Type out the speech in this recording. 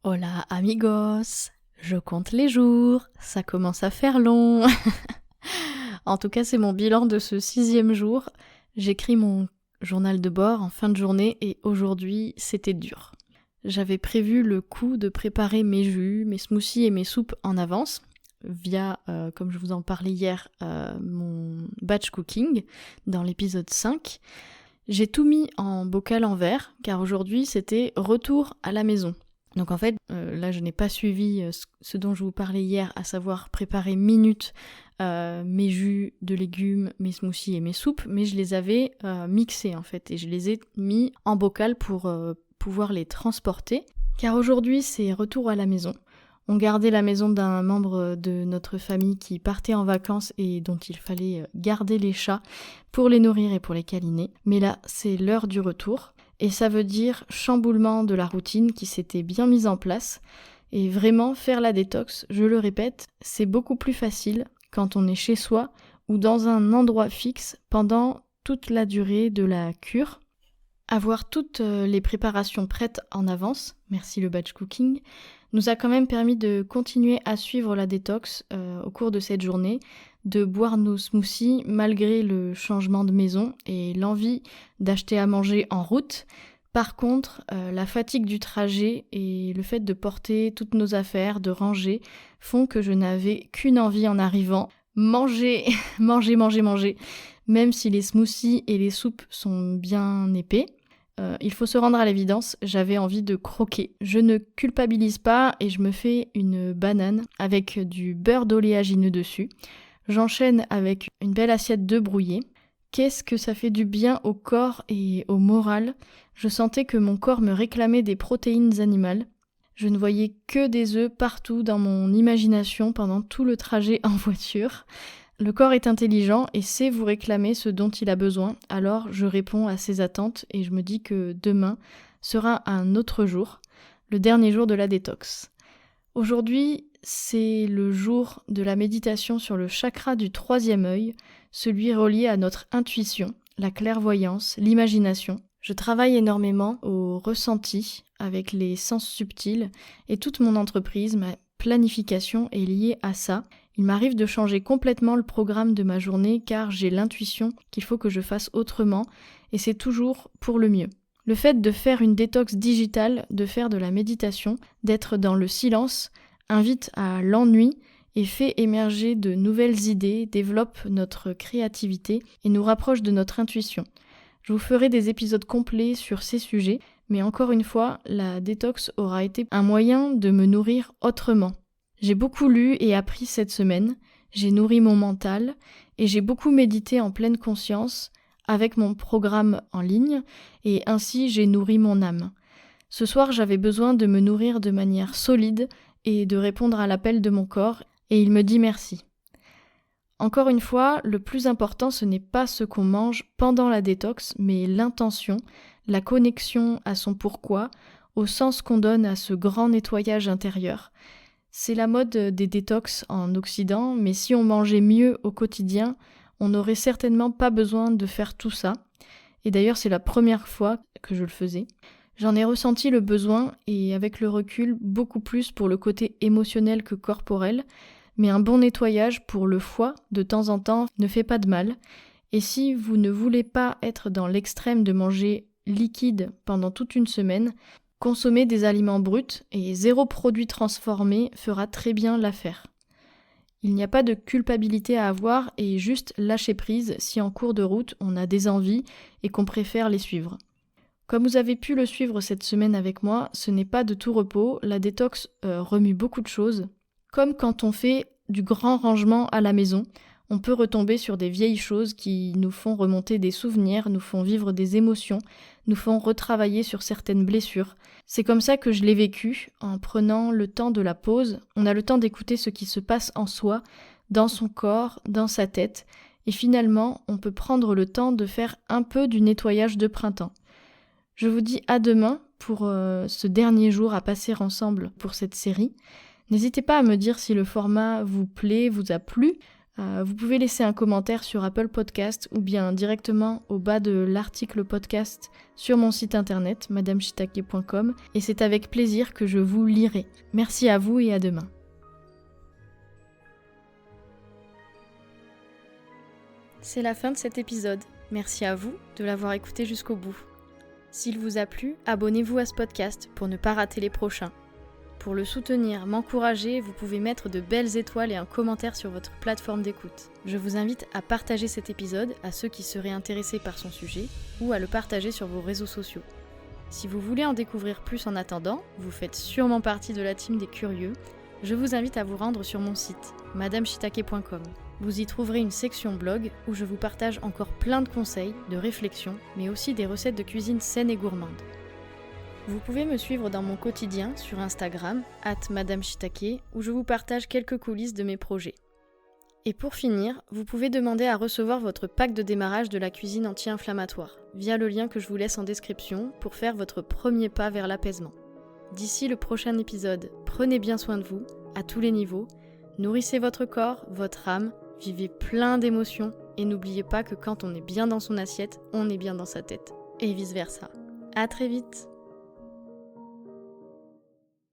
Hola amigos, je compte les jours, ça commence à faire long. En tout cas, c'est mon bilan de ce 6e jour. J'écris mon journal de bord en fin de journée et aujourd'hui, c'était dur. J'avais prévu le coup de préparer mes jus, mes smoothies et mes soupes en avance via, comme je vous en parlais hier, mon batch cooking dans l'épisode 5. J'ai tout mis en bocal en verre car aujourd'hui, c'était retour à la maison. Donc en fait, là je n'ai pas suivi ce dont je vous parlais hier, à savoir préparer minute mes jus de légumes, mes smoothies et mes soupes, mais je les avais mixés en fait, et je les ai mis en bocal pour pouvoir les transporter. Car aujourd'hui c'est retour à la maison. On gardait la maison d'un membre de notre famille qui partait en vacances et dont il fallait garder les chats pour les nourrir et pour les câliner. Mais là, c'est l'heure du retour. Et ça veut dire chamboulement de la routine qui s'était bien mise en place. Et vraiment, faire la détox, je le répète, c'est beaucoup plus facile quand on est chez soi ou dans un endroit fixe pendant toute la durée de la cure. Avoir toutes les préparations prêtes en avance, merci le batch cooking, nous a quand même permis de continuer à suivre la détox au cours de cette journée, de boire nos smoothies malgré le changement de maison et l'envie d'acheter à manger en route. Par contre, la fatigue du trajet et le fait de porter toutes nos affaires, de ranger, font que je n'avais qu'une envie en arrivant, manger, manger. Même si les smoothies et les soupes sont bien épais, il faut se rendre à l'évidence, j'avais envie de croquer. Je ne culpabilise pas et je me fais une banane avec du beurre d'oléagineux dessus. J'enchaîne avec une belle assiette de brouillé. Qu'est-ce que ça fait du bien au corps et au moral. Je sentais que mon corps me réclamait des protéines animales. Je ne voyais que des œufs partout dans mon imagination pendant tout le trajet en voiture. Le corps est intelligent et sait vous réclamer ce dont il a besoin, alors je réponds à ses attentes et je me dis que demain sera un autre jour, le dernier jour de la détox. Aujourd'hui, c'est le jour de la méditation sur le chakra du 3e œil, celui relié à notre intuition, la clairvoyance, l'imagination. Je travaille énormément au ressenti avec les sens subtils et toute mon entreprise, ma planification est liée à ça. Il m'arrive de changer complètement le programme de ma journée car j'ai l'intuition qu'il faut que je fasse autrement et c'est toujours pour le mieux. Le fait de faire une détox digitale, de faire de la méditation, d'être dans le silence, invite à l'ennui et fait émerger de nouvelles idées, développe notre créativité et nous rapproche de notre intuition. Je vous ferai des épisodes complets sur ces sujets, mais encore une fois, la détox aura été un moyen de me nourrir autrement. J'ai beaucoup lu et appris cette semaine, j'ai nourri mon mental et j'ai beaucoup médité en pleine conscience avec mon programme en ligne et ainsi j'ai nourri mon âme. Ce soir, j'avais besoin de me nourrir de manière solide et de répondre à l'appel de mon corps et il me dit merci. Encore une fois, le plus important, ce n'est pas ce qu'on mange pendant la détox, mais l'intention, la connexion à son pourquoi, au sens qu'on donne à ce grand nettoyage intérieur. C'est la mode des détox en Occident, mais si on mangeait mieux au quotidien, on n'aurait certainement pas besoin de faire tout ça. Et d'ailleurs, c'est la première fois que je le faisais. J'en ai ressenti le besoin, et avec le recul, beaucoup plus pour le côté émotionnel que corporel, mais un bon nettoyage pour le foie, de temps en temps, ne fait pas de mal. Et si vous ne voulez pas être dans l'extrême de manger liquide pendant toute une semaine, consommer des aliments bruts et 0 produit transformé fera très bien l'affaire. Il n'y a pas de culpabilité à avoir et juste lâcher prise si en cours de route on a des envies et qu'on préfère les suivre. Comme vous avez pu le suivre cette semaine avec moi, ce n'est pas de tout repos, la détox remue beaucoup de choses. Comme quand on fait du grand rangement à la maison, on peut retomber sur des vieilles choses qui nous font remonter des souvenirs, nous font vivre des émotions, nous font retravailler sur certaines blessures. C'est comme ça que je l'ai vécu, en prenant le temps de la pause. On a le temps d'écouter ce qui se passe en soi, dans son corps, dans sa tête, et finalement, on peut prendre le temps de faire un peu du nettoyage de printemps. Je vous dis à demain pour ce dernier jour à passer ensemble pour cette série. N'hésitez pas à me dire si le format vous plaît, vous a plu. Vous pouvez laisser un commentaire sur Apple Podcast ou bien directement au bas de l'article podcast sur mon site internet madameshitake.com et c'est avec plaisir que je vous lirai. Merci à vous et à demain. C'est la fin de cet épisode. Merci à vous de l'avoir écouté jusqu'au bout. S'il vous a plu, abonnez-vous à ce podcast pour ne pas rater les prochains. Pour le soutenir, m'encourager, vous pouvez mettre de belles étoiles et un commentaire sur votre plateforme d'écoute. Je vous invite à partager cet épisode à ceux qui seraient intéressés par son sujet ou à le partager sur vos réseaux sociaux. Si vous voulez en découvrir plus en attendant, vous faites sûrement partie de la team des curieux, je vous invite à vous rendre sur mon site, madameshitake.com. Vous y trouverez une section blog où je vous partage encore plein de conseils, de réflexions, mais aussi des recettes de cuisine saines et gourmandes. Vous pouvez me suivre dans mon quotidien sur Instagram, @madameshitake, où je vous partage quelques coulisses de mes projets. Et pour finir, vous pouvez demander à recevoir votre pack de démarrage de la cuisine anti-inflammatoire, via le lien que je vous laisse en description pour faire votre premier pas vers l'apaisement. D'ici le prochain épisode, prenez bien soin de vous, à tous les niveaux, nourrissez votre corps, votre âme, vivez plein d'émotions, et n'oubliez pas que quand on est bien dans son assiette, on est bien dans sa tête, et vice versa. À très vite!